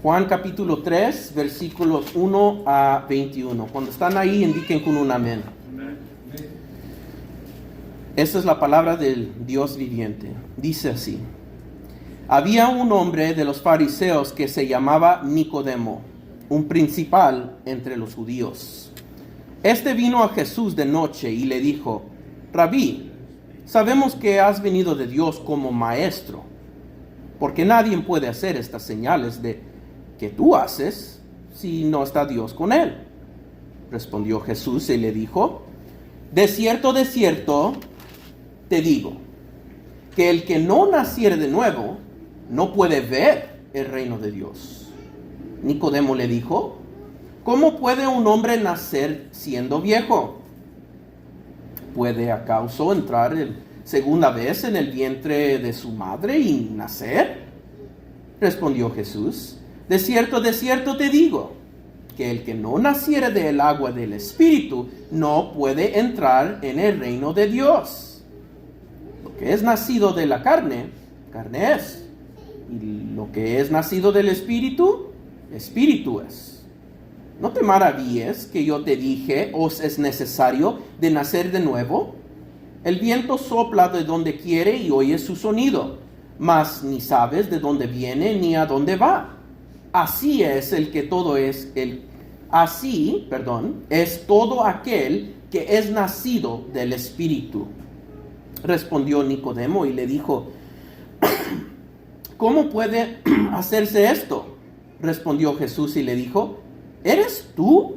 Juan capítulo 3, versículos 1 a 21. Cuando están ahí, indiquen con un amén. Esta es la palabra del Dios viviente. Dice así: había un hombre de los fariseos que se llamaba Nicodemo, un principal entre los judíos. Este vino a Jesús de noche y le dijo: Rabí, sabemos que has venido de Dios como maestro, porque nadie puede hacer estas señales que tú haces si no está Dios con él. Respondió Jesús y le dijo: de cierto, te digo, que el que no naciere de nuevo no puede ver el reino de Dios. Nicodemo le dijo: ¿cómo puede un hombre nacer siendo viejo? ¿Puede acaso entrar segunda vez en el vientre de su madre y nacer? Respondió Jesús: de cierto, te digo, que el que no naciere del agua del Espíritu no puede entrar en el reino de Dios. Lo que es nacido de la carne, carne es. Y lo que es nacido del Espíritu, Espíritu es. No te maravilles que yo te dije: os es necesario de nacer de nuevo. El viento sopla de donde quiere y oyes su sonido, mas ni sabes de dónde viene ni a dónde va. Así es todo aquel que es nacido del Espíritu. Respondió Nicodemo y le dijo: ¿cómo puede hacerse esto? Respondió Jesús y le dijo: ¿eres tú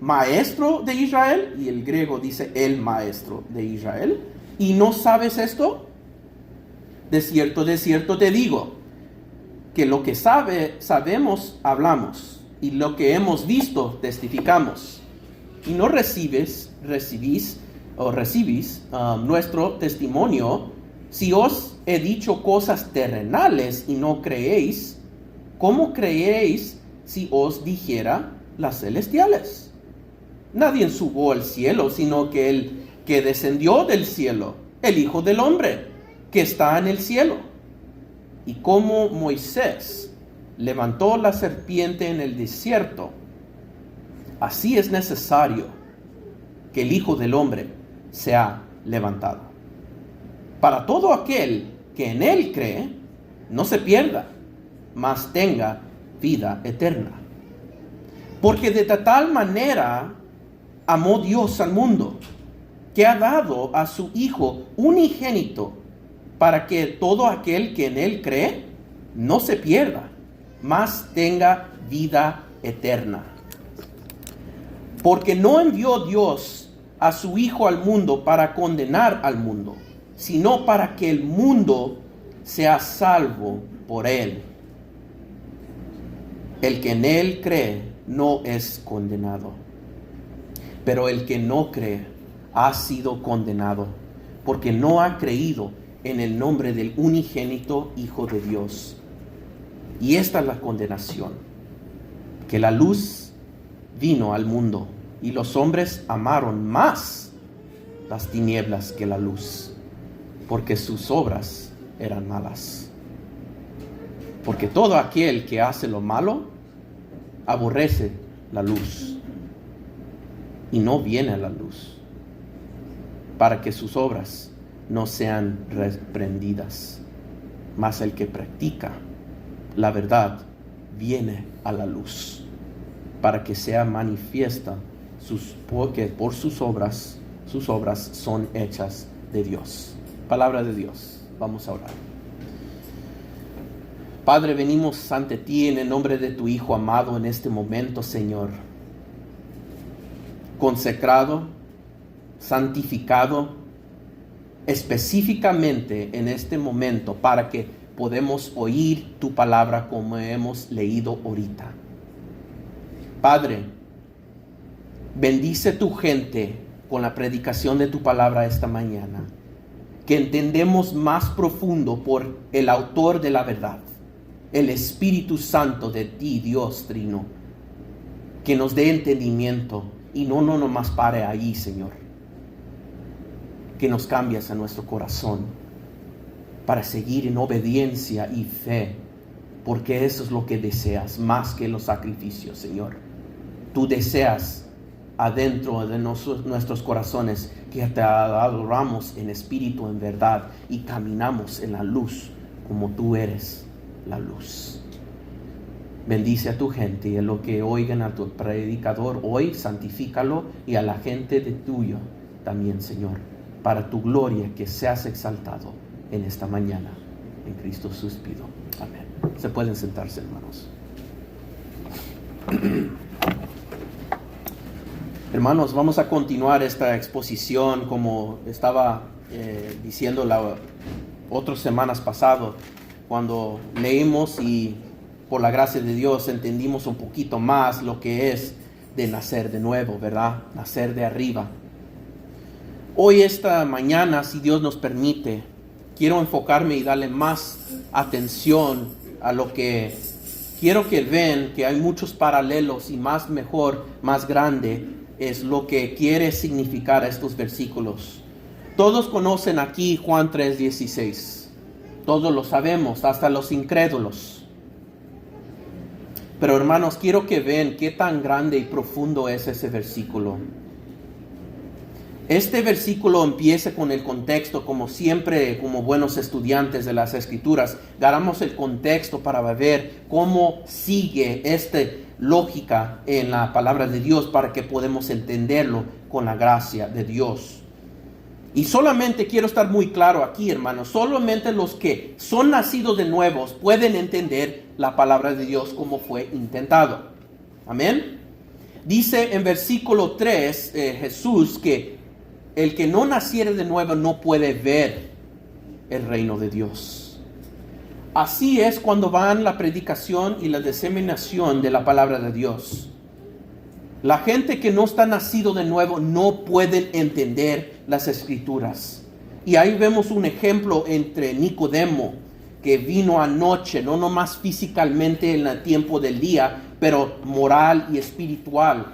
maestro de Israel? Y el griego dice el maestro de Israel, ¿y no sabes esto? De cierto, te digo, que lo que sabemos hablamos, y lo que hemos visto testificamos, y no recibís nuestro testimonio. Si os he dicho cosas terrenales y no creéis, ¿cómo creeréis si os dijera las celestiales? Nadie subió al cielo, sino que el que descendió del cielo, el Hijo del Hombre, que está en el cielo. Y como Moisés levantó la serpiente en el desierto, así es necesario que el Hijo del Hombre sea levantado, para todo aquel que en él cree no se pierda, mas tenga vida eterna. Porque de tal manera amó Dios al mundo, que ha dado a su Hijo unigénito, para que todo aquel que en él cree no se pierda, mas tenga vida eterna. Porque no envió Dios a su Hijo al mundo para condenar al mundo, sino para que el mundo sea salvo por él. El que en él cree no es condenado, pero el que no cree ha sido condenado, porque no ha creído en el nombre del unigénito Hijo de Dios. Y esta es la condenación: que la luz vino al mundo, y los hombres amaron más las tinieblas que la luz, porque sus obras eran malas. Porque todo aquel que hace lo malo aborrece la luz, y no viene a la luz, para que sus obras no sean reprendidas. Mas el que practica la verdad viene a la luz, para que sea manifiesta porque por sus obras son hechas de Dios. Palabra de Dios. Vamos a orar. Padre, venimos ante ti en el nombre de tu Hijo amado en este momento, Señor, consecrado, santificado específicamente en este momento, para que podamos oír tu palabra como hemos leído ahorita. Padre, bendice tu gente con la predicación de tu palabra esta mañana, que entendemos más profundo por el autor de la verdad, el Espíritu Santo de ti, Dios Trino, que nos dé entendimiento y no nomás pare ahí, Señor. Que nos cambies a nuestro corazón para seguir en obediencia y fe porque eso es lo que deseas, más que los sacrificios, Señor. Tú deseas adentro de nuestros corazones que te adoramos en espíritu, en verdad, y caminamos en la luz como tú eres la luz. Bendice a tu gente y a lo que oigan a tu predicador hoy, santifícalo, y a la gente de tuyo también, Señor, para tu gloria, que seas exaltado en esta mañana. En Cristo Jesús pido. Amén. Se pueden sentarse, hermanos. Hermanos, vamos a continuar esta exposición como estaba diciendo otras semanas pasado, cuando leímos y por la gracia de Dios entendimos un poquito más lo que es de nacer de nuevo, ¿verdad? Nacer de arriba. Hoy, esta mañana, si Dios nos permite, quiero enfocarme y darle más atención a lo que quiero que vean, que hay muchos paralelos y más mejor, más grande, es lo que quiere significar estos versículos. Todos conocen aquí Juan 3:16. Todos lo sabemos, hasta los incrédulos. Pero hermanos, quiero que vean qué tan grande y profundo es ese versículo. Este versículo empieza con el contexto, como siempre, como buenos estudiantes de las Escrituras, agarramos el contexto para ver cómo sigue esta lógica en la palabra de Dios para que podamos entenderlo con la gracia de Dios. Y solamente quiero estar muy claro aquí, hermanos, solamente los que son nacidos de nuevos pueden entender la palabra de Dios como fue intentado. Amén. Dice en versículo 3 Jesús que el que no naciere de nuevo no puede ver el reino de Dios. Así es cuando van la predicación y la diseminación de la palabra de Dios. La gente que no está nacido de nuevo no pueden entender las Escrituras. Y ahí vemos un ejemplo entre Nicodemo, que vino anoche, no nomás físicamente en el tiempo del día, pero moral y espiritual.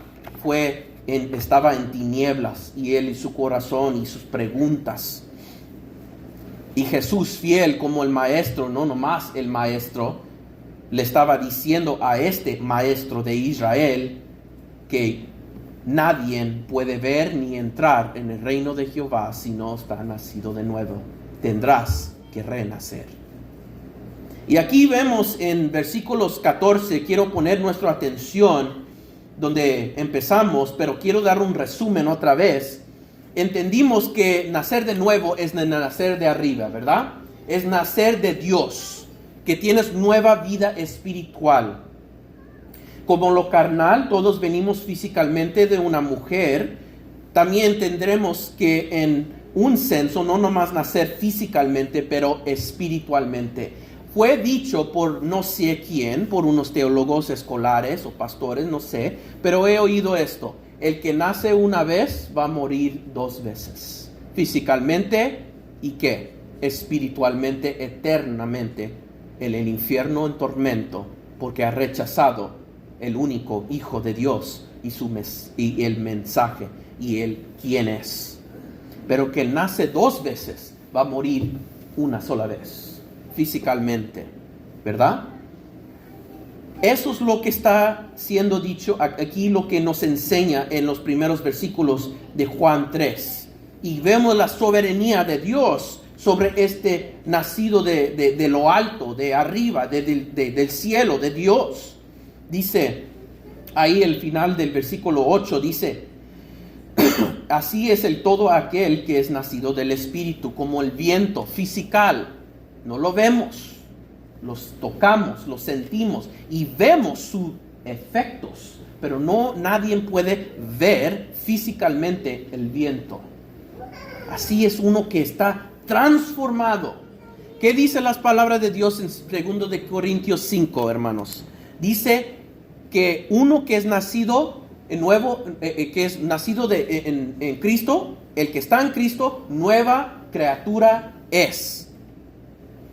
Estaba en tinieblas, y él y su corazón y sus preguntas. Y Jesús, fiel como el maestro, no nomás el maestro, le estaba diciendo a este maestro de Israel que nadie puede ver ni entrar en el reino de Jehová si no está nacido de nuevo. Tendrás que renacer. Y aquí vemos en versículos 14, quiero poner nuestra atención donde empezamos, pero quiero dar un resumen otra vez. Entendimos que nacer de nuevo es nacer de arriba, ¿verdad? Es nacer de Dios, que tienes nueva vida espiritual. Como lo carnal, todos venimos físicamente de una mujer, también tendremos que en un senso, no nomás nacer físicamente, pero espiritualmente. Fue dicho por no sé quién, por unos teólogos escolares o pastores, no sé, pero he oído esto: el que nace una vez va a morir dos veces, físicamente y ¿qué? Espiritualmente, eternamente, en el infierno en tormento, porque ha rechazado el único Hijo de Dios y el mensaje y el quién es. Pero que nace dos veces va a morir una sola vez, físicamente, ¿verdad? Eso es lo que está siendo dicho aquí, lo que nos enseña en los primeros versículos de Juan 3. Y vemos la soberanía de Dios sobre este nacido de lo alto, de arriba, del cielo, de Dios. Dice ahí el final del versículo 8, dice: así es el todo aquel que es nacido del Espíritu, como el viento fisical. No lo vemos, los tocamos, los sentimos y vemos sus efectos, pero nadie puede ver físicamente el viento. Así es uno que está transformado. ¿Qué dice las palabras de Dios en 2 de Corintios 5, hermanos? Dice que uno que es nacido en nuevo, que es nacido en Cristo, el que está en Cristo, nueva criatura es.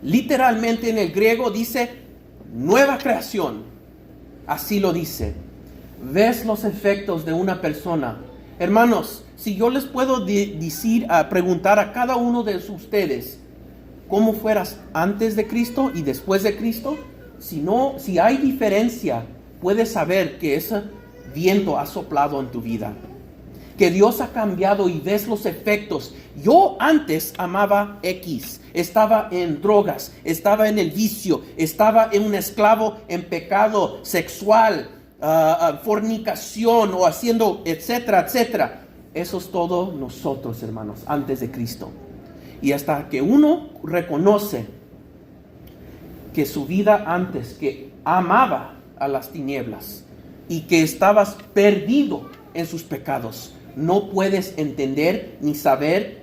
Literalmente en el griego dice nueva creación. Así lo dice. ¿Ves los efectos de una persona? Hermanos, si yo les puedo preguntar a cada uno de ustedes cómo fueras antes de Cristo y después de Cristo, si hay diferencia, puedes saber que ese viento ha soplado en tu vida, que Dios ha cambiado y ves los efectos. Yo antes amaba X, estaba en drogas, estaba en el vicio, estaba en un esclavo en pecado sexual, fornicación o haciendo etcétera, etcétera. Eso es todo nosotros, hermanos, antes de Cristo. Y hasta que uno reconoce que su vida antes, que amaba a las tinieblas y que estabas perdido en sus pecados, no puedes entender ni saber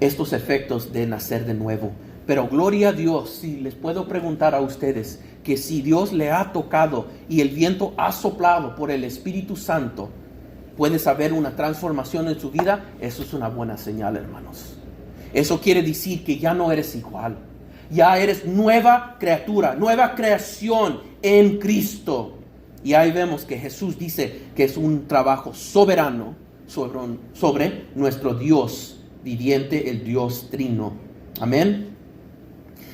estos efectos de nacer de nuevo. Pero gloria a Dios, si les puedo preguntar a ustedes, que si Dios le ha tocado y el viento ha soplado por el Espíritu Santo, puedes haber una transformación en su vida. Eso es una buena señal, hermanos. Eso quiere decir que ya no eres igual. Ya eres nueva criatura, nueva creación en Cristo. Y ahí vemos que Jesús dice que es un trabajo soberano sobre nuestro Dios viviente, el Dios trino. Amén.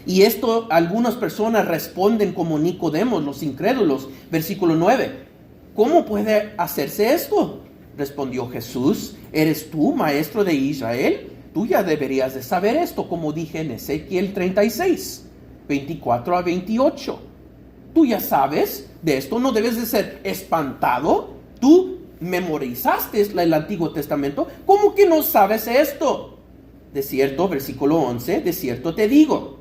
Y esto algunas personas responden como Nicodemo, los incrédulos. Versículo 9. ¿Cómo puede hacerse esto? Respondió Jesús. ¿Eres tú, maestro de Israel? Tú ya deberías de saber esto, como dije en Ezequiel 36, 24 a 28. Tú ya sabes de esto, no debes de ser espantado. Tú memorizaste el Antiguo Testamento. ¿Cómo que no sabes esto? De cierto, versículo 11, de cierto te digo,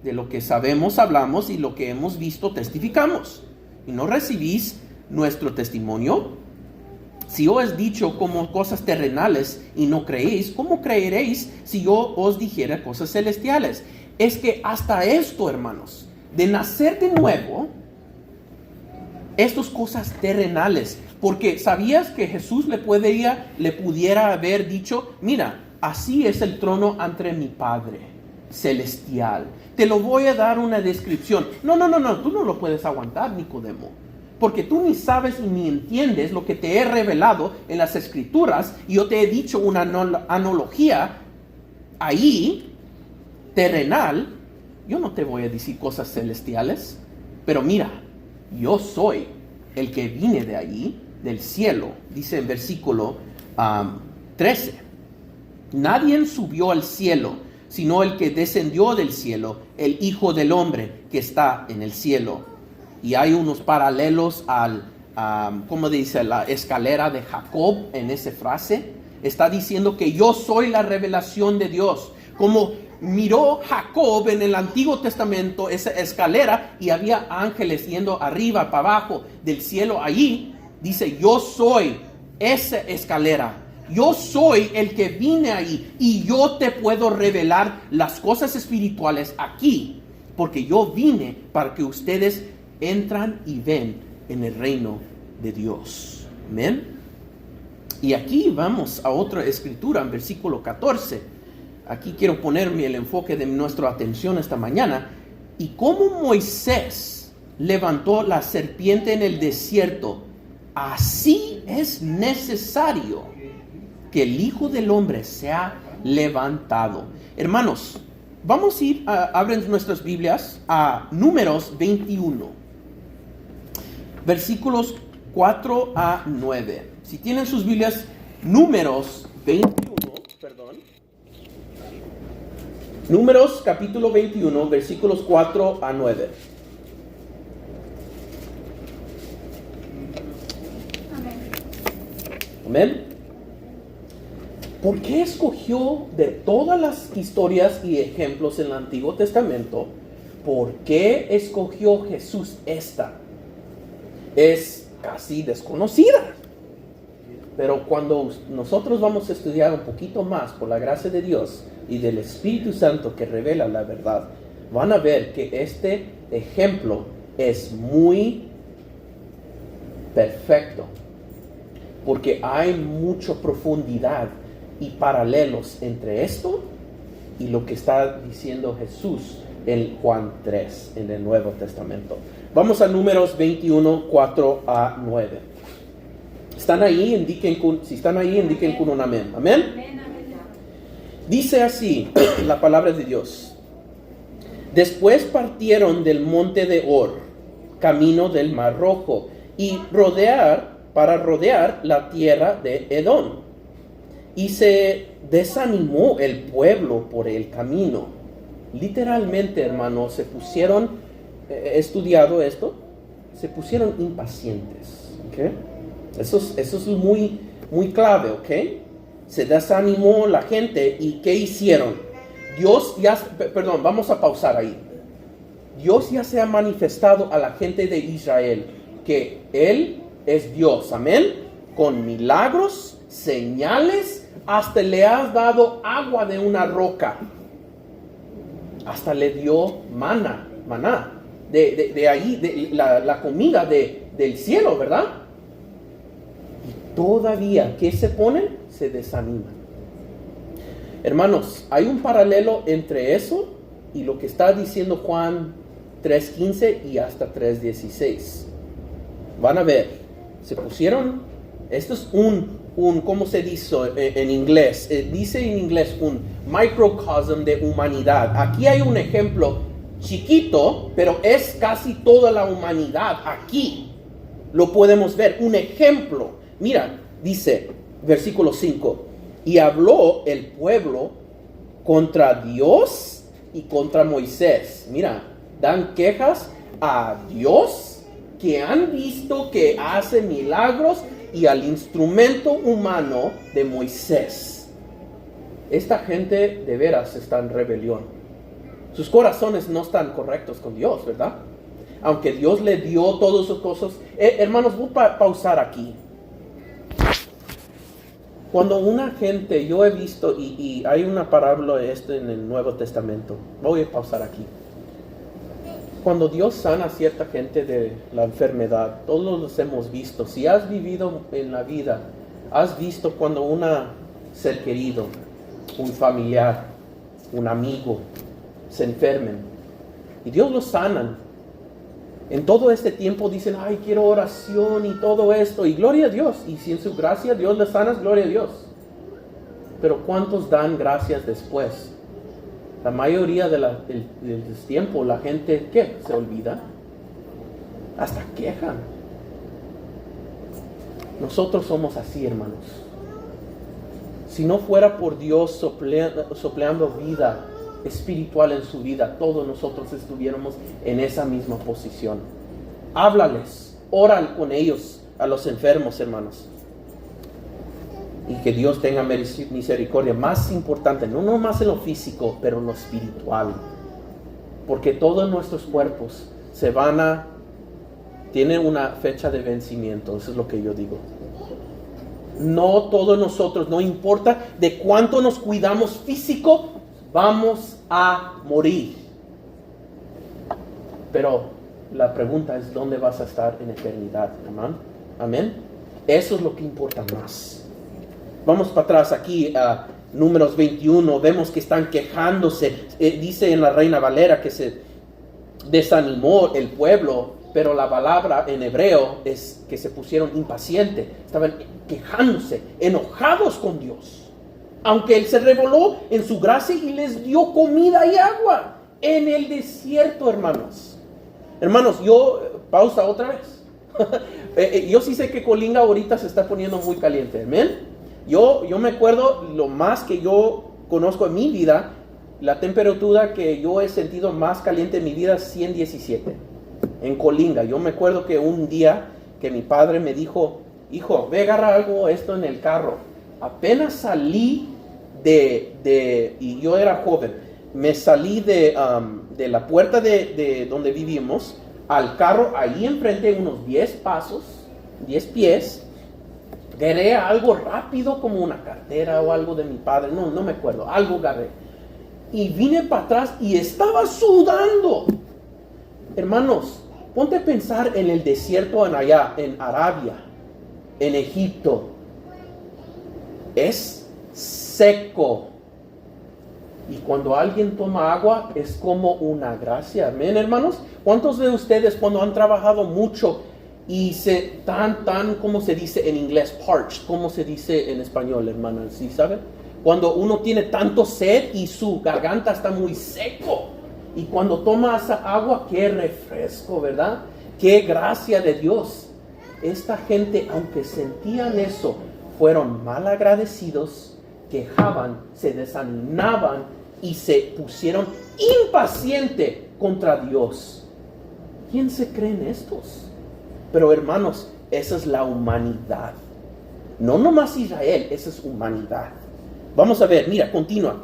de lo que sabemos hablamos y lo que hemos visto testificamos. ¿Y no recibís nuestro testimonio? Si yo os he dicho como cosas terrenales y no creéis, ¿cómo creeréis si yo os dijera cosas celestiales? Es que hasta esto, hermanos, de nacer de nuevo, estas cosas terrenales, porque ¿sabías que Jesús le pudiera haber dicho, mira, así es el trono ante mi Padre celestial? Te lo voy a dar una descripción. No, tú no lo puedes aguantar, Nicodemo. Porque tú ni sabes ni entiendes lo que te he revelado en las Escrituras. Y yo te he dicho una analogía ahí, terrenal. Yo no te voy a decir cosas celestiales. Pero mira, yo soy el que vine de allí, del cielo. Dice en versículo 13. Nadie subió al cielo, sino el que descendió del cielo, el Hijo del Hombre que está en el cielo. Y hay unos paralelos ¿cómo dice? La escalera de Jacob en esa frase. Está diciendo que yo soy la revelación de Dios. Como miró Jacob en el Antiguo Testamento esa escalera y había ángeles yendo arriba, para abajo del cielo allí. Dice, yo soy esa escalera. Yo soy el que vine ahí y yo te puedo revelar las cosas espirituales aquí. Porque yo vine para que ustedes entran y ven en el reino de Dios. Amén. Y aquí vamos a otra escritura en versículo 14. Aquí quiero ponerme el enfoque de nuestra atención esta mañana. Y como Moisés levantó la serpiente en el desierto, así es necesario que el Hijo del Hombre sea levantado. Hermanos, vamos a ir, abren nuestras Biblias a Números 21. Versículos 4 a 9. Si tienen sus Biblias, Números 21, Números capítulo 21, versículos 4 a 9. Amén. ¿Por qué escogió de todas las historias y ejemplos en el Antiguo Testamento? ¿Por qué escogió Jesús esta? Es casi desconocida. Pero cuando nosotros vamos a estudiar un poquito más por la gracia de Dios y del Espíritu Santo que revela la verdad, van a ver que este ejemplo es muy perfecto. Porque hay mucha profundidad y paralelos entre esto y lo que está diciendo Jesús en Juan 3, en el Nuevo Testamento. Vamos a Números 21, 4 a 9. ¿Están ahí? Si están ahí, indiquen con un amén. ¿Amén? Dice así la palabra de Dios. Después partieron del monte de Hor, camino del Mar Rojo, y para rodear la tierra de Edom. Y se desanimó el pueblo por el camino. Literalmente, hermanos, se pusieron, he estudiado esto, se pusieron impacientes. ¿Okay? Eso es muy, muy clave, ¿ok? Se desanimó la gente y ¿qué hicieron? Vamos a pausar ahí. Dios ya se ha manifestado a la gente de Israel que Él es Dios, amén, con milagros, señales, hasta le has dado agua de una roca, hasta le dio maná, de ahí, la comida del cielo, ¿verdad? Y todavía, ¿qué se ponen? Se desaniman. Hermanos, hay un paralelo entre eso y lo que está diciendo Juan 3:15 y hasta 3:16. Van a ver, se pusieron, esto es ¿cómo se dice en inglés? Dice en inglés un microcosm de humanidad. Aquí hay un ejemplo chiquito, pero es casi toda la humanidad. Aquí lo podemos ver, un ejemplo. Mira, dice, versículo 5, y habló el pueblo contra Dios y contra Moisés. Mira, dan quejas a Dios, que han visto que hace milagros, y al instrumento humano de Moisés. Esta gente de veras está en rebelión. Sus corazones no están correctos con Dios, ¿verdad? Aunque Dios le dio todas sus cosas. Hermanos, voy a pausar aquí. Cuando una gente, yo he visto, y hay una parábola en el Nuevo Testamento, voy a pausar aquí. Cuando Dios sana a cierta gente de la enfermedad, todos los hemos visto. Si has vivido en la vida, has visto cuando un ser querido, un familiar, un amigo, se enfermen, y Dios los sana. En todo este tiempo dicen, ay, quiero oración y todo esto, y gloria a Dios. Y si en su gracia Dios les sana, gloria a Dios. Pero ¿cuántos dan gracias después? La mayoría del tiempo la gente, ¿qué? Se olvida. Hasta quejan. Nosotros somos así, hermanos. Si no fuera por Dios sopleando vida espiritual en su vida, todos nosotros estuviéramos en esa misma posición. Háblales, ora con ellos, a los enfermos, hermanos. Y que Dios tenga misericordia. Más importante, no más en lo físico, pero en lo espiritual. Porque todos nuestros cuerpos tienen una fecha de vencimiento. Eso es lo que yo digo. No todos nosotros, no importa de cuánto nos cuidamos físico, vamos a morir. Pero la pregunta es, ¿dónde vas a estar en eternidad? Amén. Eso es lo que importa más. Vamos para atrás aquí a Números 21. Vemos que están quejándose. Dice en la Reina Valera que se desanimó el pueblo, pero la palabra en hebreo es que se pusieron impacientes. Estaban quejándose, enojados con Dios. Aunque Él se reveló en su gracia y les dio comida y agua en el desierto, hermanos. Hermanos, pausa otra vez. Yo sí sé que Colinga ahorita se está poniendo muy caliente. Amén. Yo me acuerdo, lo más que yo conozco en mi vida, la temperatura que yo he sentido más caliente en mi vida es 117 en Colinga. Yo me acuerdo que un día que mi padre me dijo, hijo, ve a agarrar esto en el carro. Apenas salí y yo era joven, me salí de la puerta de donde vivimos al carro, ahí enfrente unos 10 pies, agarré algo rápido como una cartera o algo de mi padre, no me acuerdo, algo agarré. Y vine para atrás y estaba sudando. Hermanos, ponte a pensar en el desierto allá, en Arabia, en Egipto. Es seco. Y cuando alguien toma agua es como una gracia. Amén, hermanos. ¿Cuántos de ustedes cuando han trabajado mucho y ¿cómo se dice en inglés? Parched. ¿Cómo se dice en español, hermanos? ¿Sí saben? Cuando uno tiene tanto sed y su garganta está muy seco. Y cuando toma esa agua, qué refresco, ¿verdad? Qué gracia de Dios. Esta gente, aunque sentían eso, fueron mal agradecidos, quejaban, se desanimaban y se pusieron impacientes contra Dios. ¿Quién se creen estos? Pero hermanos, esa es la humanidad. No nomás Israel, esa es humanidad. Vamos a ver, mira, continúa.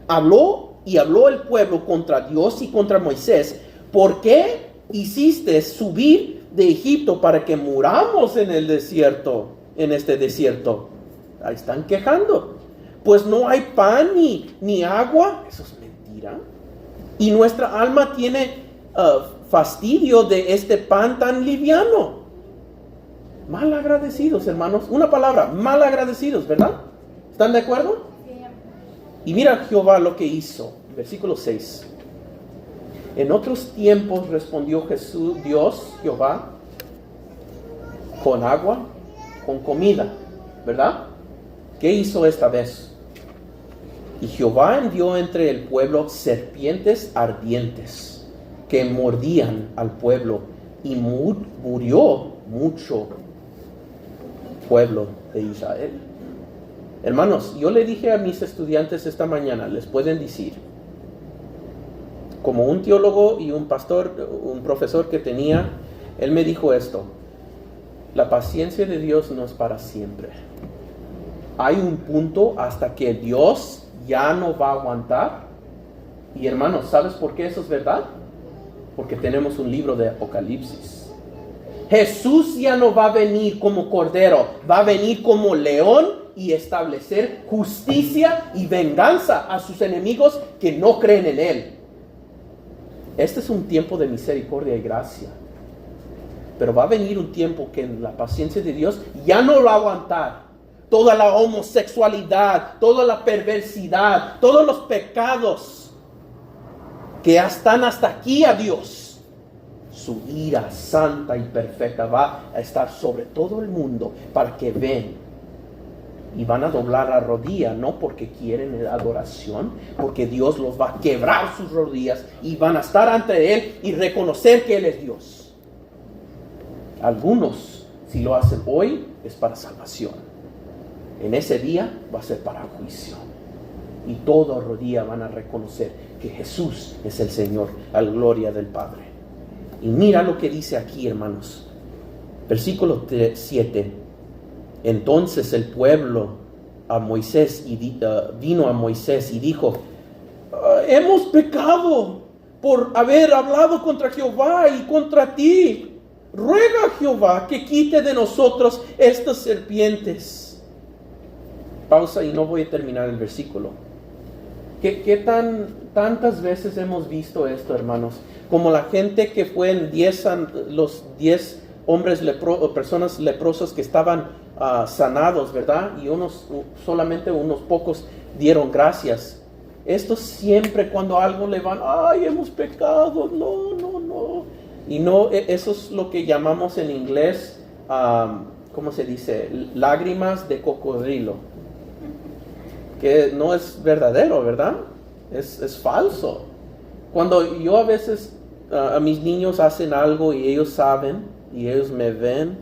Habló el pueblo contra Dios y contra Moisés. ¿Por qué hiciste subir de Egipto para que muramos en el desierto, en este desierto? Ahí están quejando. Pues no hay pan ni agua. Eso es mentira. Y nuestra alma tiene fastidio de este pan tan liviano. Mal agradecidos, hermanos. Una palabra, mal agradecidos, ¿verdad? ¿Están de acuerdo? Sí. Y mira Jehová lo que hizo. Versículo 6. En otros tiempos respondió Dios, Jehová, con agua, con comida, ¿verdad? ¿Qué hizo esta vez? Y Jehová envió entre el pueblo serpientes ardientes que mordían al pueblo y murió mucho pueblo de Israel. Hermanos, yo le dije a mis estudiantes esta mañana, les pueden decir, como un teólogo y un pastor, un profesor que tenía, él me dijo esto: la paciencia de Dios no es para siempre. Hay un punto hasta que Dios ya no va a aguantar. Y hermanos, ¿sabes por qué eso es verdad? Porque tenemos un libro de Apocalipsis. Jesús ya no va a venir como cordero, va a venir como león y establecer justicia y venganza a sus enemigos que no creen en Él. Este es un tiempo de misericordia y gracia. Pero va a venir un tiempo que en la paciencia de Dios ya no lo va a aguantar. Toda la homosexualidad, toda la perversidad, todos los pecados que están hasta aquí a Dios. Su ira santa y perfecta va a estar sobre todo el mundo para que vean. Y van a doblar la rodilla, no porque quieren adoración, porque Dios los va a quebrar sus rodillas y van a estar ante Él y reconocer que Él es Dios. Algunos, si lo hacen hoy, es para salvación. En ese día va a ser para juicio. Y toda rodilla van a reconocer que Jesús es el Señor, a la gloria del Padre. Y mira lo que dice aquí, hermanos. Versículo 7. Entonces el pueblo a Moisés vino a Moisés y dijo: hemos pecado por haber hablado contra Jehová y contra ti. Ruega a Jehová que quite de nosotros estas serpientes. Pausa y no voy a terminar el versículo. Tantas veces hemos visto esto, hermanos? Como la gente que fue en los 10 hombres personas leprosas que estaban sanados, ¿verdad? Y solamente unos pocos dieron gracias. Estos siempre cuando algo le van, ay, hemos pecado, no. Y no, eso es lo que llamamos en inglés, ¿cómo se dice? Lágrimas de cocodrilo. Que no es verdadero, ¿verdad? Es falso. Cuando yo a veces a mis niños hacen algo y ellos saben y ellos me ven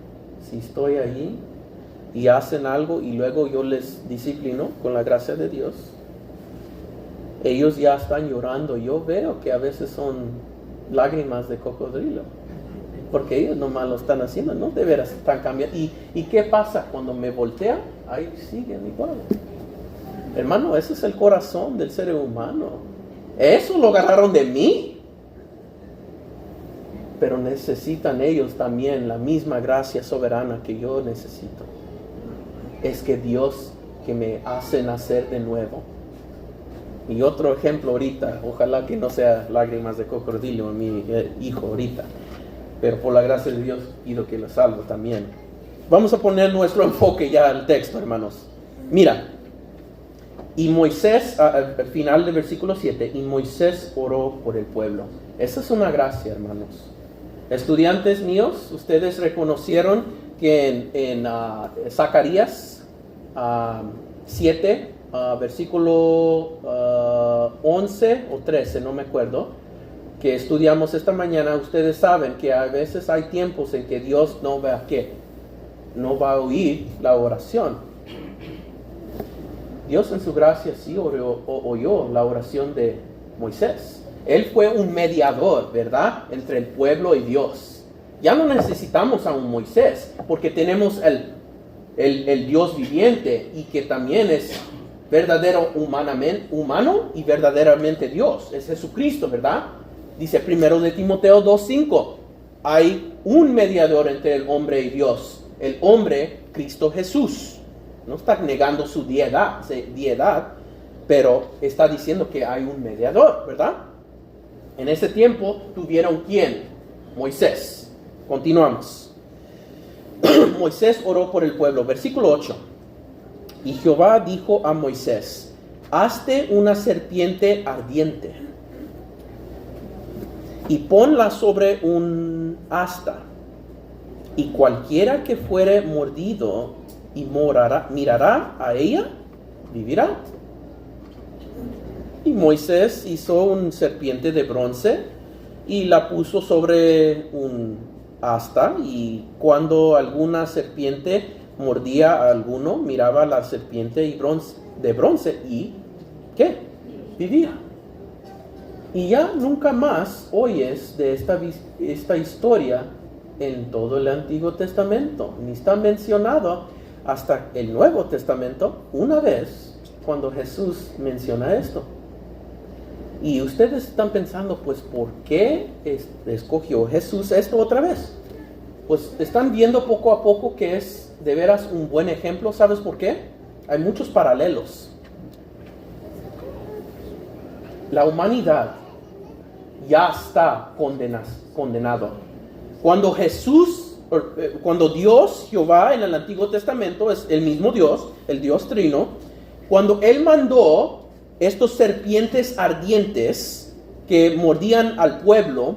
si estoy allí y hacen algo y luego yo les disciplino con la gracia de Dios, ellos ya están llorando. Yo veo que a veces son lágrimas de cocodrilo porque ellos nomás lo están haciendo, no de veras están cambiando. ¿Y qué pasa? Cuando me voltean, ahí siguen igual. Hermano, ese es el corazón del ser humano. Eso lo agarraron de mí. Pero necesitan ellos también la misma gracia soberana que yo necesito. Es que Dios que me hace nacer de nuevo. Y otro ejemplo ahorita, ojalá que no sea lágrimas de cocodrilo en mi hijo ahorita. Pero por la gracia de Dios pido que lo salve también. Vamos a poner nuestro enfoque ya al texto, hermanos. Mira. Y Moisés, al final del versículo 7, y Moisés oró por el pueblo. Esa es una gracia, hermanos. Estudiantes míos, ustedes reconocieron que en Zacarías 7, versículo 11 o 13, no me acuerdo, que estudiamos esta mañana, ustedes saben que a veces hay tiempos en que Dios no va a oír la oración. Dios en su gracia sí oyó la oración de Moisés. Él fue un mediador, ¿verdad?, entre el pueblo y Dios. Ya no necesitamos a un Moisés, porque tenemos el Dios viviente y que también es verdadero humano y verdaderamente Dios. Es Jesucristo, ¿verdad? Dice 1 de Timoteo 2:5. Hay un mediador entre el hombre y Dios. El hombre, Cristo Jesús. No está negando su deidad, pero está diciendo que hay un mediador, ¿verdad? En ese tiempo tuvieron ¿quién? Moisés. Continuamos. Moisés oró por el pueblo. Versículo 8. Y Jehová dijo a Moisés: hazte una serpiente ardiente y ponla sobre un asta, y cualquiera que fuere mordido y mirará a ella, vivirá. Y Moisés hizo una serpiente de bronce y la puso sobre un asta, y cuando alguna serpiente mordía a alguno, miraba a la serpiente de bronce y ¿qué? Vivía. Y ya nunca más oyes de esta historia en todo el Antiguo Testamento. Ni está mencionado hasta el Nuevo Testamento una vez cuando Jesús menciona esto. Y ustedes están pensando, pues, ¿por qué escogió Jesús esto otra vez? Pues están viendo poco a poco que es de veras un buen ejemplo. ¿Sabes por qué? Hay muchos paralelos. La humanidad ya está condenado. Cuando Dios, Jehová, en el Antiguo Testamento, es el mismo Dios, el Dios Trino, cuando Él mandó estos serpientes ardientes que mordían al pueblo,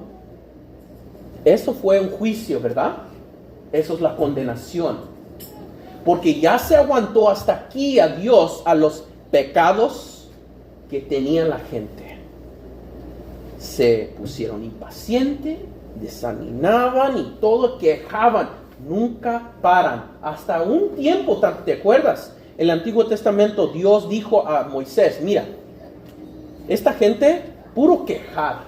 eso fue un juicio, ¿verdad? Eso es la condenación. Porque ya se aguantó hasta aquí a Dios a los pecados que tenía la gente. Se pusieron impacientes, desanimaban y todo, quejaban. Nunca paran. Hasta un tiempo, ¿te acuerdas? En el Antiguo Testamento Dios dijo a Moisés: mira, esta gente, puro quejar.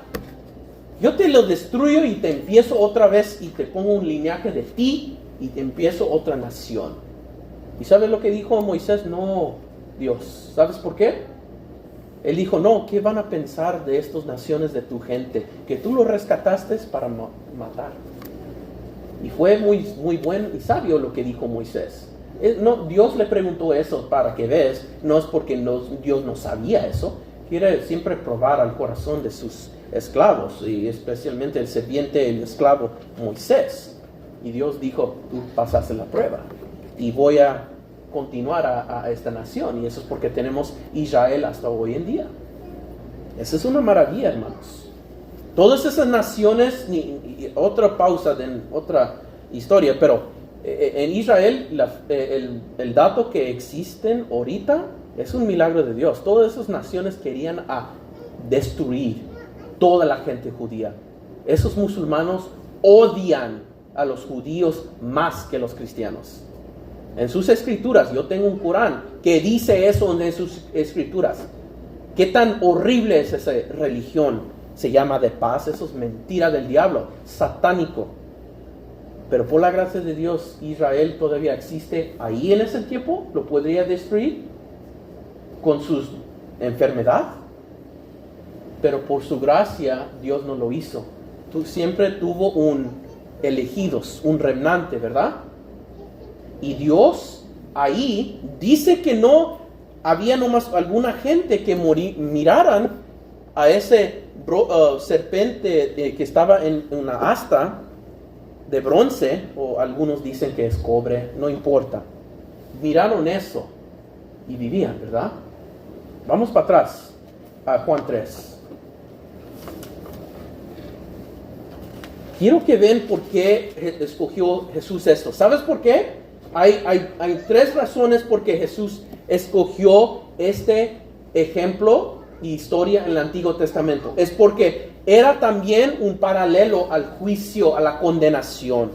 Yo te lo destruyo y te empiezo otra vez y te pongo un linaje de ti y te empiezo otra nación. ¿Y sabes lo que dijo Moisés? No, Dios. ¿Sabes por qué? Él dijo: no, ¿qué van a pensar de estas naciones de tu gente? Que tú los rescataste para matar. Y fue muy, muy bueno y sabio lo que dijo Moisés. No, Dios le preguntó eso para que veas. No es porque Dios no sabía eso. Quiere siempre probar al corazón de sus esclavos, y especialmente el sirviente, el esclavo Moisés. Y Dios dijo: tú pasaste la prueba y voy a continuar a esta nación. Y eso es porque tenemos Israel hasta hoy en día. Esa es una maravilla, hermanos. Todas esas naciones, otra pausa de otra historia, pero en Israel el dato que existen ahorita es un milagro de Dios. Todas esas naciones querían destruir toda la gente judía. Esos musulmanes odian a los judíos más que los cristianos. En sus escrituras, yo tengo un Corán que dice eso en sus escrituras. ¿Qué tan horrible es esa religión? Se llama de paz. Eso es mentira del diablo, satánico. Pero por la gracia de Dios, Israel todavía existe ahí en ese tiempo. Lo podría destruir con su enfermedad. Pero por su gracia, Dios no lo hizo. Siempre tuvo elegidos, un remanente, ¿verdad? Y Dios ahí dice que no había nomás alguna gente que miraran a ese serpiente que estaba en una asta de bronce, o algunos dicen que es cobre, no importa. Miraron eso y vivían, ¿verdad? Vamos para atrás a Juan 3. Quiero que vean por qué escogió Jesús esto. ¿Sabes por qué? Hay tres razones por qué Jesús escogió este ejemplo y historia en el Antiguo Testamento. Es porque era también un paralelo al juicio, a la condenación.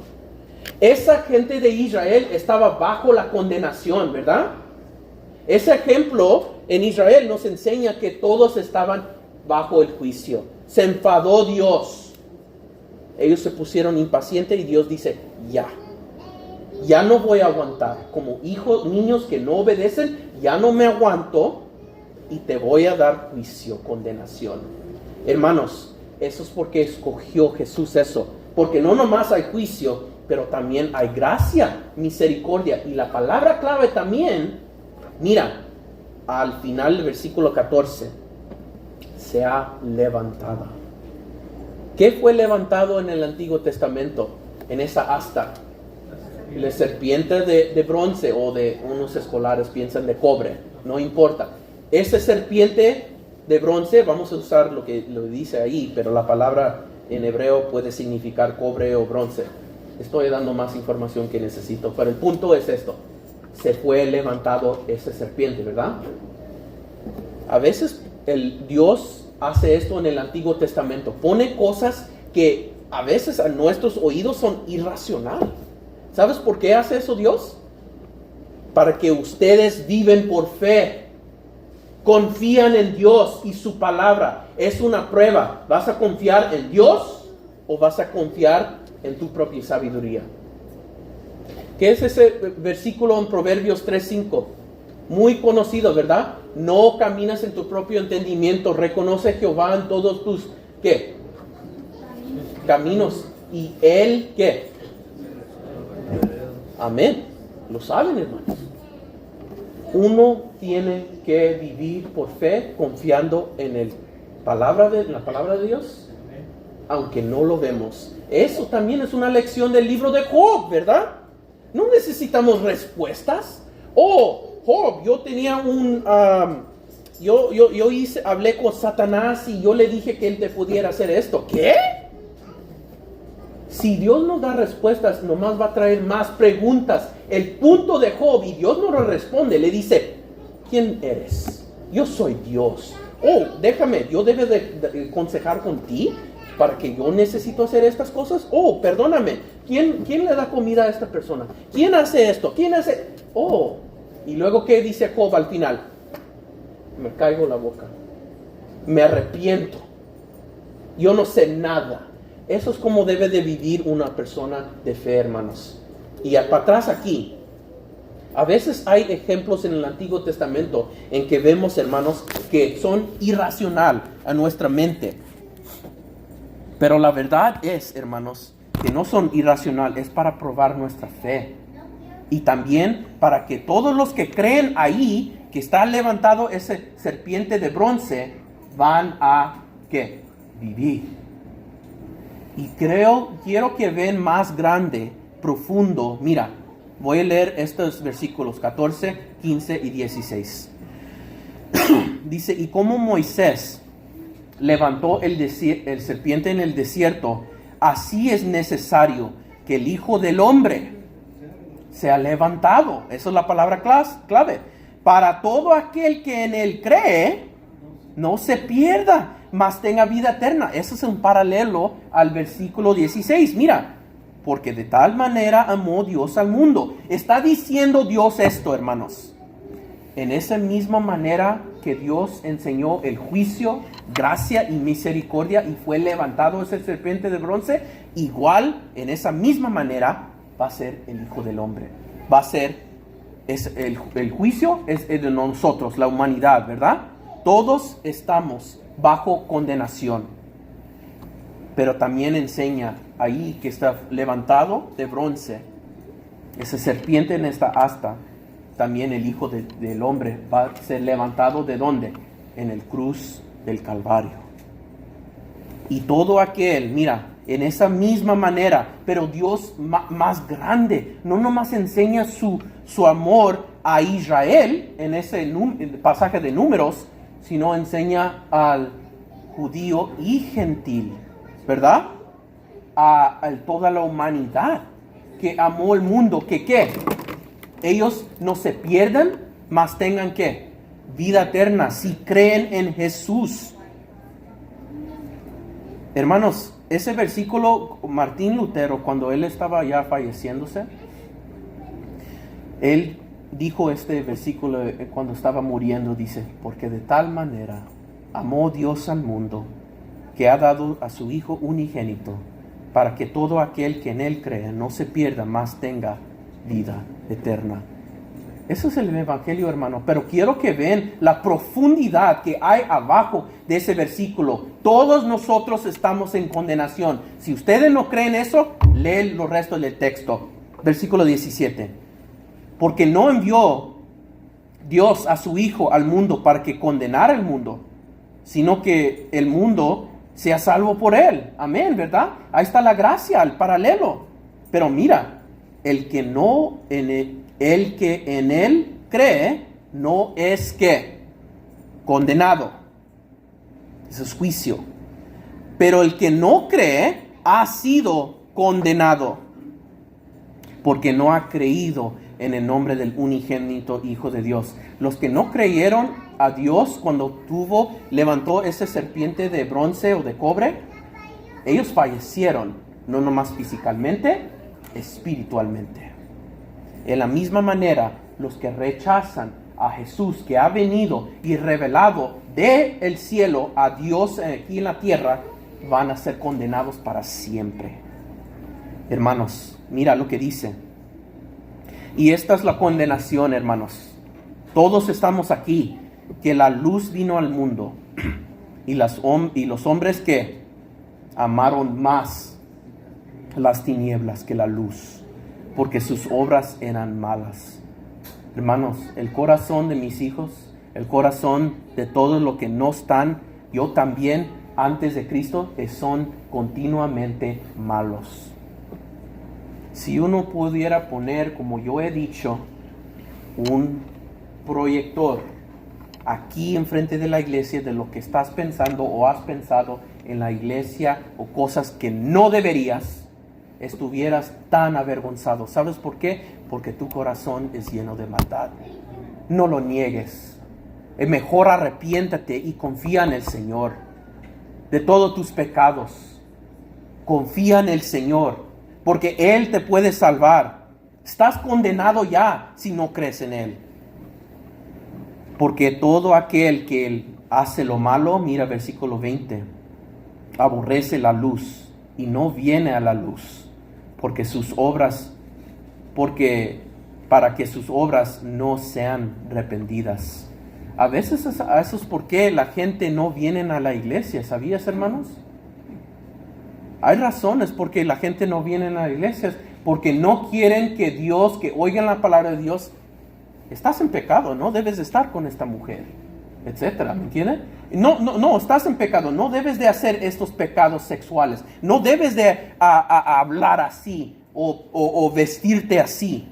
Esa gente de Israel estaba bajo la condenación, ¿verdad? Ese ejemplo en Israel nos enseña que todos estaban bajo el juicio. Se enfadó Dios. Ellos se pusieron impacientes y Dios dice, ya no voy a aguantar. Como hijos, niños que no obedecen, ya no me aguanto y te voy a dar juicio, condenación. Hermanos, eso es porque escogió Jesús eso. Porque no nomás hay juicio, pero también hay gracia, misericordia. Y la palabra clave también, mira, al final del versículo 14, se ha levantado. ¿Qué fue levantado en el Antiguo Testamento? En esa asta. La serpiente de bronce, o de unos escolares piensan de cobre, no importa. Esa serpiente de bronce, vamos a usar lo que lo dice ahí, pero la palabra en hebreo puede significar cobre o bronce. Estoy dando más información que necesito, pero el punto es esto. Se fue levantado esa serpiente, ¿verdad? A veces el Dios hace esto en el Antiguo Testamento. Pone cosas que a veces a nuestros oídos son irracionales. ¿Sabes por qué hace eso Dios? Para que ustedes viven por fe. Confían en Dios y su palabra. Es una prueba. ¿Vas a confiar en Dios o vas a confiar en tu propia sabiduría? ¿Qué es ese versículo en Proverbios 3:5? Muy conocido, ¿verdad? No caminas en tu propio entendimiento. Reconoce a Jehová en todos tus, ¿qué? Caminos. ¿Y Él qué? Amén. Lo saben, hermanos. Uno tiene que vivir por fe, confiando en la palabra de Dios, aunque no lo vemos. Eso también es una lección del libro de Job, ¿verdad? No necesitamos respuestas. Job, yo tenía hablé con Satanás y yo le dije que él te pudiera hacer esto. ¿Qué? Si Dios nos da respuestas, nomás va a traer más preguntas. El punto de Job, y Dios no lo responde, le dice, ¿quién eres? Yo soy Dios. Déjame, yo debo de aconsejar con ti para que yo necesito hacer estas cosas. Perdóname, ¿quién le da comida a esta persona? ¿Quién hace esto? ¿Quién hace? Y luego, ¿qué dice Job al final? Me caigo la boca. Me arrepiento. Yo no sé nada. Eso es como debe de vivir una persona de fe, hermanos. Y para atrás aquí, a veces hay ejemplos en el Antiguo Testamento en que vemos, hermanos, que son irracional a nuestra mente. Pero la verdad es, hermanos, que no son irracional, es para probar nuestra fe. Y también para que todos los que creen ahí, que está levantado ese serpiente de bronce, van a, ¿qué? Vivir. Y quiero que vean más grande, profundo. Mira, voy a leer estos versículos 14, 15 y 16. Dice, y como Moisés levantó el serpiente en el desierto, así es necesario que el Hijo del Hombre sea levantado. Esa es la palabra clave. Para todo aquel que en él cree, no se pierda, mas tenga vida eterna. Eso es un paralelo al versículo 16. Mira, porque de tal manera amó Dios al mundo. Está diciendo Dios esto, hermanos. En esa misma manera que Dios enseñó el juicio, gracia y misericordia y fue levantado ese serpiente de bronce, igual en esa misma manera va a ser el Hijo del Hombre. Va a ser, el juicio es de nosotros, la humanidad, ¿verdad? Todos estamos bajo condenación. Pero también enseña ahí que está levantado de bronce, esa serpiente en esta asta. También el Hijo del Hombre va a ser levantado ¿de dónde? En el cruz del Calvario. Y todo aquel, mira, en esa misma manera, pero Dios más grande, no nomás enseña su amor a Israel en ese pasaje de Números, sino enseña al judío y gentil, ¿verdad? A toda la humanidad, que amó el mundo, que ¿qué? Ellos no se pierdan, mas tengan ¿qué? Vida eterna, si creen en Jesús. Hermanos, ese versículo, Martín Lutero, cuando él estaba ya falleciéndose, él dijo este versículo cuando estaba muriendo, dice, porque de tal manera amó Dios al mundo, que ha dado a su Hijo unigénito, para que todo aquel que en él cree no se pierda, mas tenga vida eterna. Eso es el Evangelio, hermano. Pero quiero que vean la profundidad que hay abajo de ese versículo. Todos nosotros estamos en condenación. Si ustedes no creen eso, leen los restos del texto. Versículo 17. Porque no envió Dios a su Hijo al mundo para que condenara el mundo, sino que el mundo sea salvo por él. Amén, ¿verdad? Ahí está la gracia, el paralelo. Pero mira, el que en él cree no es que condenado. Eso es juicio. Pero el que no cree ha sido condenado, porque no ha creído en el nombre del unigénito Hijo de Dios. Los que no creyeron a Dios cuando levantó esa serpiente de bronce o de cobre, ellos fallecieron, no nomás físicamente, espiritualmente. En la misma manera, los que rechazan a Jesús, que ha venido y revelado del cielo a Dios aquí en la tierra, van a ser condenados para siempre. Hermanos, mira lo que dice. Y esta es la condenación, hermanos. Todos estamos aquí, que la luz vino al mundo, y los hombres que amaron más las tinieblas que la luz, porque sus obras eran malas. Hermanos, el corazón de mis hijos, el corazón de todos los que no están, yo también, antes de Cristo, son continuamente malos. Si uno pudiera poner, como yo he dicho, un proyector aquí enfrente de la iglesia de lo que estás pensando o has pensado en la iglesia o cosas que no deberías, estuvieras tan avergonzado. ¿Sabes por qué? Porque tu corazón es lleno de maldad. No lo niegues. Mejor arrepiéntate y confía en el Señor de todos tus pecados. Confía en el Señor, porque Él te puede salvar. Estás condenado ya si no crees en Él. Porque todo aquel que hace lo malo, mira versículo 20, aborrece la luz y no viene a la luz, para que sus obras no sean arrepentidas. A veces eso es porque la gente no viene a la iglesia, ¿sabías, hermanos? Hay razones por qué la gente no viene a la iglesia, porque no quieren que oigan la palabra de Dios. Estás en pecado, no debes de estar con esta mujer, etcétera, ¿me entiendes? No, estás en pecado, no debes de hacer estos pecados sexuales, no debes de hablar así o vestirte así.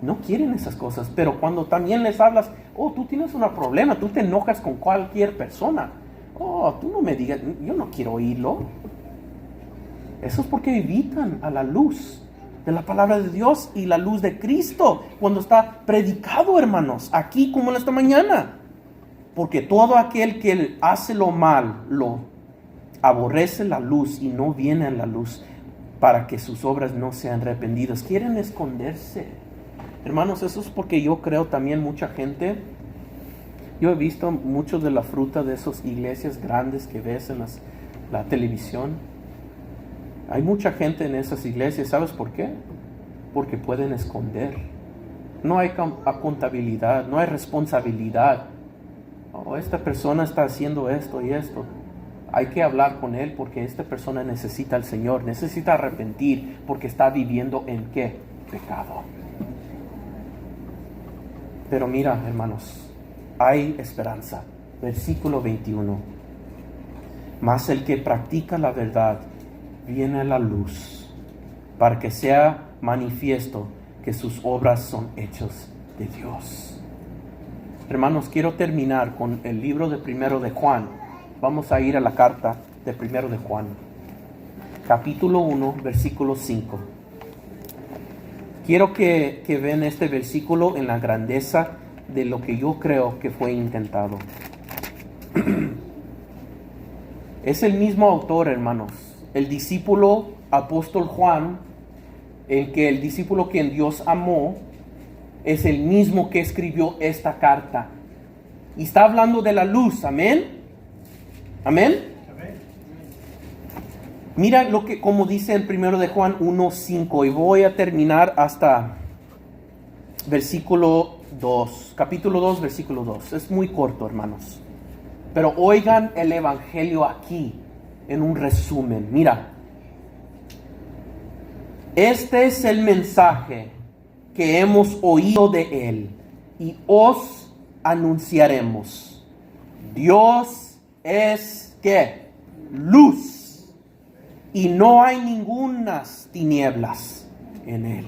No quieren esas cosas, pero cuando también les hablas, tú tienes un problema, tú te enojas con cualquier persona. Tú no me digas, yo no quiero oírlo. Eso es porque evitan a la luz de la palabra de Dios y la luz de Cristo cuando está predicado, hermanos, aquí como en esta mañana. Porque todo aquel que hace lo mal, lo aborrece la luz y no viene a la luz para que sus obras no sean arrepentidas. Quieren esconderse. Hermanos, eso es porque yo creo también mucha gente. Yo he visto mucho de la fruta de esas iglesias grandes que ves en la televisión. Hay mucha gente en esas iglesias, ¿sabes por qué? Porque pueden esconder. No hay contabilidad, no hay responsabilidad. Esta persona está haciendo esto y esto. Hay que hablar con él porque esta persona necesita al Señor, necesita arrepentir porque está viviendo en ¿qué? Pecado. Pero mira, hermanos, hay esperanza. Versículo 21. Mas el que practica la verdad viene a la luz, para que sea manifiesto que sus obras son hechos de Dios. Hermanos, quiero terminar con el libro de Primero de Juan. Vamos a ir a la carta de Primero de Juan, capítulo 1, versículo 5. Quiero que vean este versículo en la grandeza de lo que yo creo que fue intentado. Es el mismo autor, hermanos. El discípulo apóstol Juan, el discípulo quien Dios amó, es el mismo que escribió esta carta. Y está hablando de la luz, amén. Amén. Mira lo que, como dice en 1 de Juan 1:5, y voy a terminar hasta versículo 2, capítulo 2, versículo 2. Es muy corto, hermanos. Pero oigan el evangelio aquí, en un resumen. Mira, este es el mensaje que hemos oído de él y os anunciaremos. Dios es, ¿qué? Luz. Y no hay ningunas tinieblas en él.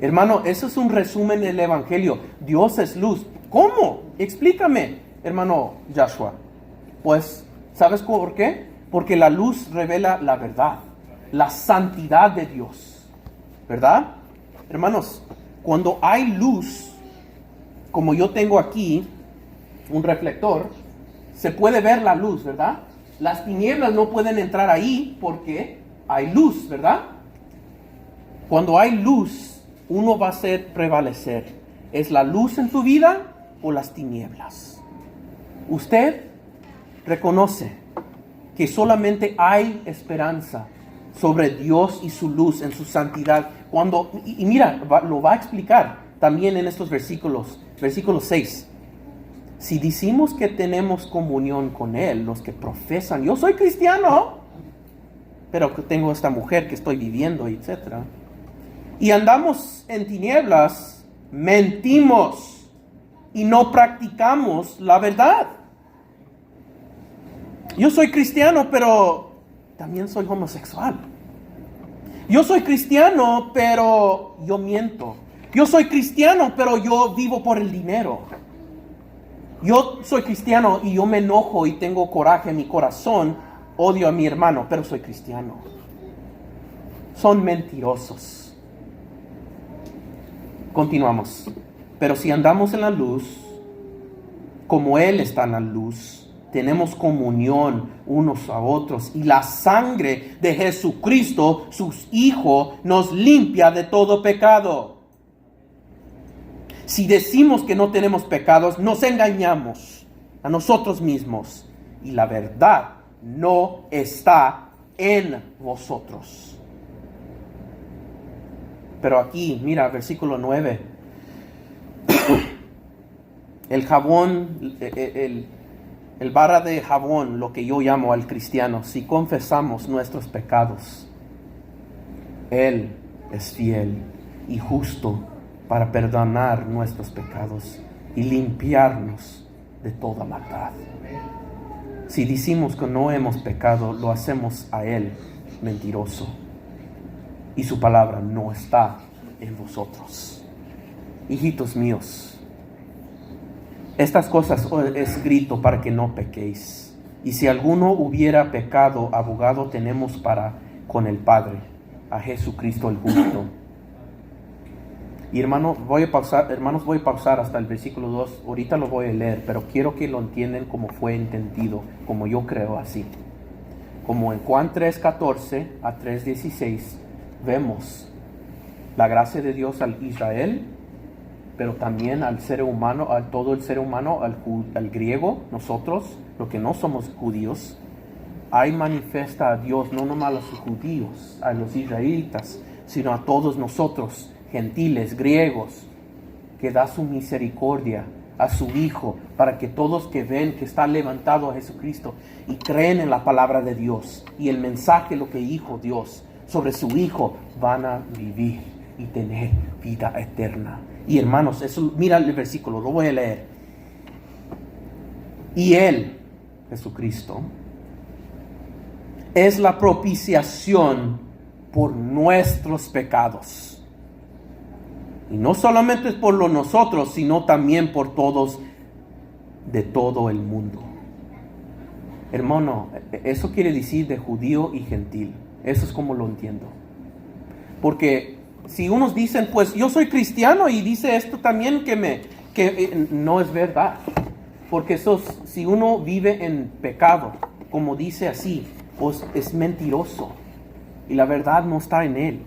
Hermano, eso es un resumen del evangelio. Dios es luz. ¿Cómo? Explícame, hermano Joshua. Pues, ¿sabes por qué? Porque la luz revela la verdad, la santidad de Dios. ¿Verdad? Hermanos, cuando hay luz, como yo tengo aquí un reflector, se puede ver la luz, ¿verdad? Las tinieblas no pueden entrar ahí porque hay luz, ¿verdad? Cuando hay luz, uno va a hacer prevalecer. ¿Es la luz en tu vida o las tinieblas? Usted reconoce que solamente hay esperanza sobre Dios y su luz en su santidad. Y mira, lo va a explicar también en estos versículos. Versículo 6. Si decimos que tenemos comunión con Él, los que profesan, yo soy cristiano, pero tengo esta mujer que estoy viviendo, etc. Y andamos en tinieblas, mentimos y no practicamos la verdad. Yo soy cristiano, pero también soy homosexual. Yo soy cristiano, pero yo miento. Yo soy cristiano, pero yo vivo por el dinero. Yo soy cristiano y yo me enojo y tengo coraje en mi corazón. Odio a mi hermano, pero soy cristiano. Son mentirosos. Continuamos. Pero si andamos en la luz, como Él está en la luz, tenemos comunión unos a otros. Y la sangre de Jesucristo, su Hijo, nos limpia de todo pecado. Si decimos que no tenemos pecados, nos engañamos a nosotros mismos. Y la verdad no está en vosotros. Pero aquí, mira, versículo 9. El jabón, el barra de jabón, lo que yo llamo al cristiano, si confesamos nuestros pecados, Él es fiel y justo para perdonar nuestros pecados y limpiarnos de toda maldad. Si decimos que no hemos pecado, lo hacemos a Él mentiroso, y su palabra no está en vosotros. Hijitos míos, estas cosas os he escrito para que no pequéis. Y si alguno hubiera pecado, abogado tenemos con el Padre, a Jesucristo el justo. Y hermanos, voy a pausar hasta el versículo 2. Ahorita lo voy a leer, pero quiero que lo entiendan como fue entendido, como yo creo así. Como en Juan 3:14 a 3:16, vemos la gracia de Dios al Israel, pero también al ser humano, a todo el ser humano, al griego, nosotros, los que no somos judíos. Ahí manifiesta a Dios no nomás a los judíos, a los israelitas, sino a todos nosotros, gentiles, griegos, que da su misericordia a su Hijo, para que todos que ven que está levantado a Jesucristo y creen en la palabra de Dios y el mensaje, lo que dijo Dios sobre su Hijo, van a vivir y tener vida eterna. Y hermanos, eso, mira el versículo, lo voy a leer. Y Él, Jesucristo, es la propiciación por nuestros pecados. Y no solamente es por nosotros, sino también por todos de todo el mundo. Hermano, eso quiere decir de judío y gentil. Eso es como lo entiendo. Porque si unos dicen, pues yo soy cristiano y dice esto también que no es verdad. Porque si uno vive en pecado, como dice así, pues es mentiroso y la verdad no está en él.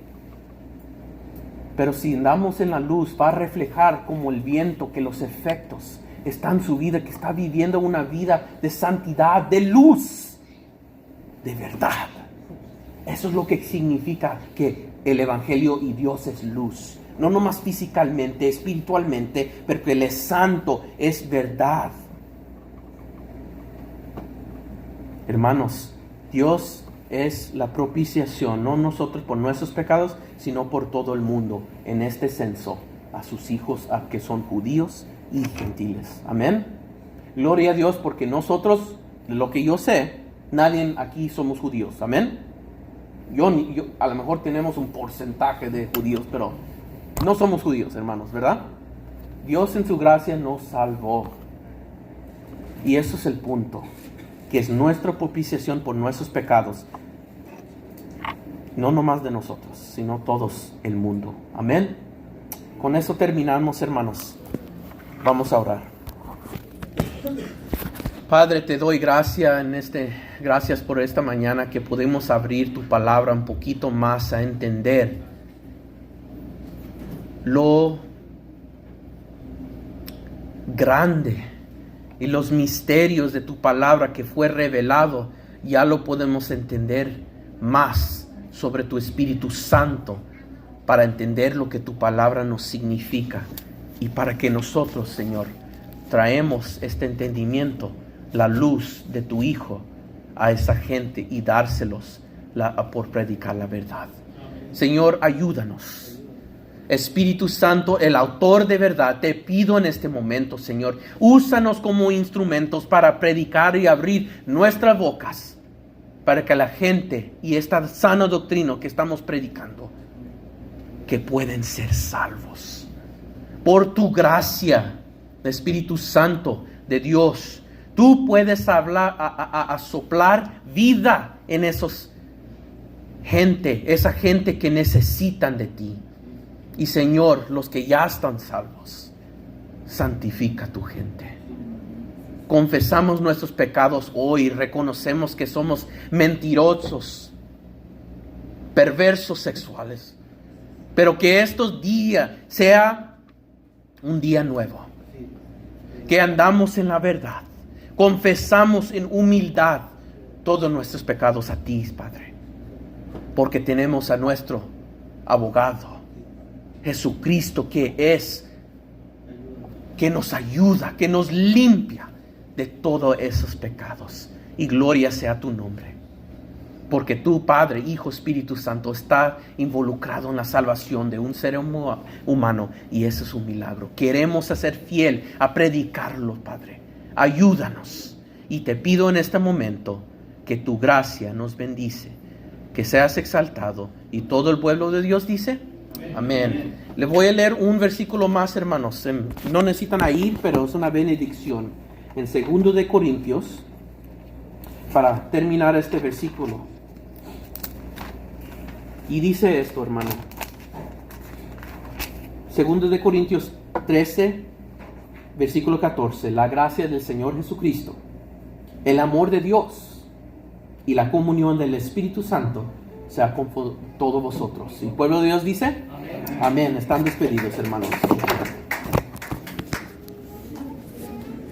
Pero si andamos en la luz, va a reflejar como el viento que los efectos están en su vida, que está viviendo una vida de santidad, de luz, de verdad. Eso es lo que significa que el Evangelio y Dios es luz. No nomás físicamente, espiritualmente, pero que Él es santo, es verdad. Hermanos, Dios es la propiciación, no nosotros por nuestros pecados, sino por todo el mundo, en este censo, a sus hijos que son judíos y gentiles. Amén. Gloria a Dios, porque nosotros, lo que yo sé, nadie aquí somos judíos. Amén. Yo a lo mejor tenemos un porcentaje de judíos, pero no somos judíos, hermanos, ¿verdad? Dios en su gracia nos salvó. Y eso es el punto, que es nuestra propiciación por nuestros pecados. No nomás de nosotros, sino todos el mundo. Amén. Con eso terminamos, hermanos. Vamos a orar. Padre, te doy gracias por esta mañana que podemos abrir tu palabra un poquito más a entender lo grande y los misterios de tu palabra que fue revelado. Ya lo podemos entender más sobre tu Espíritu Santo para entender lo que tu palabra nos significa y para que nosotros, Señor, traemos este entendimiento, la luz de tu Hijo a esa gente y dárselos por predicar la verdad. Señor, ayúdanos. Espíritu Santo, el autor de verdad, te pido en este momento, Señor, úsanos como instrumentos para predicar y abrir nuestras bocas para que la gente y esta sana doctrina que estamos predicando, que pueden ser salvos. Por tu gracia, Espíritu Santo de Dios, tú puedes hablar, a soplar vida en esa gente que necesitan de ti. Y Señor, los que ya están salvos, santifica a tu gente. Confesamos nuestros pecados hoy, reconocemos que somos mentirosos, perversos sexuales, pero que estos días sea un día nuevo, que andamos en la verdad, confesamos en humildad todos nuestros pecados a ti, Padre, porque tenemos a nuestro abogado, Jesucristo, que nos ayuda, que nos limpia de todos esos pecados. Y gloria sea tu nombre, porque tú, Padre, Hijo, Espíritu Santo, está involucrado en la salvación de un ser humano, y eso es un milagro. Queremos ser fiel a predicarlo, Padre. Ayúdanos, y te pido en este momento que tu gracia nos bendice, que seas exaltado, y todo el pueblo de Dios dice amén. Le voy a leer un versículo más, hermanos. No necesitan ir, pero es una benedicción. En 2 de Corintios, para terminar este versículo. Y dice esto, hermano. 2 de Corintios 13, versículo 14. La gracia del Señor Jesucristo, el amor de Dios y la comunión del Espíritu Santo sea con todos vosotros. ¿Y el pueblo de Dios dice? Amén. Están despedidos, hermanos.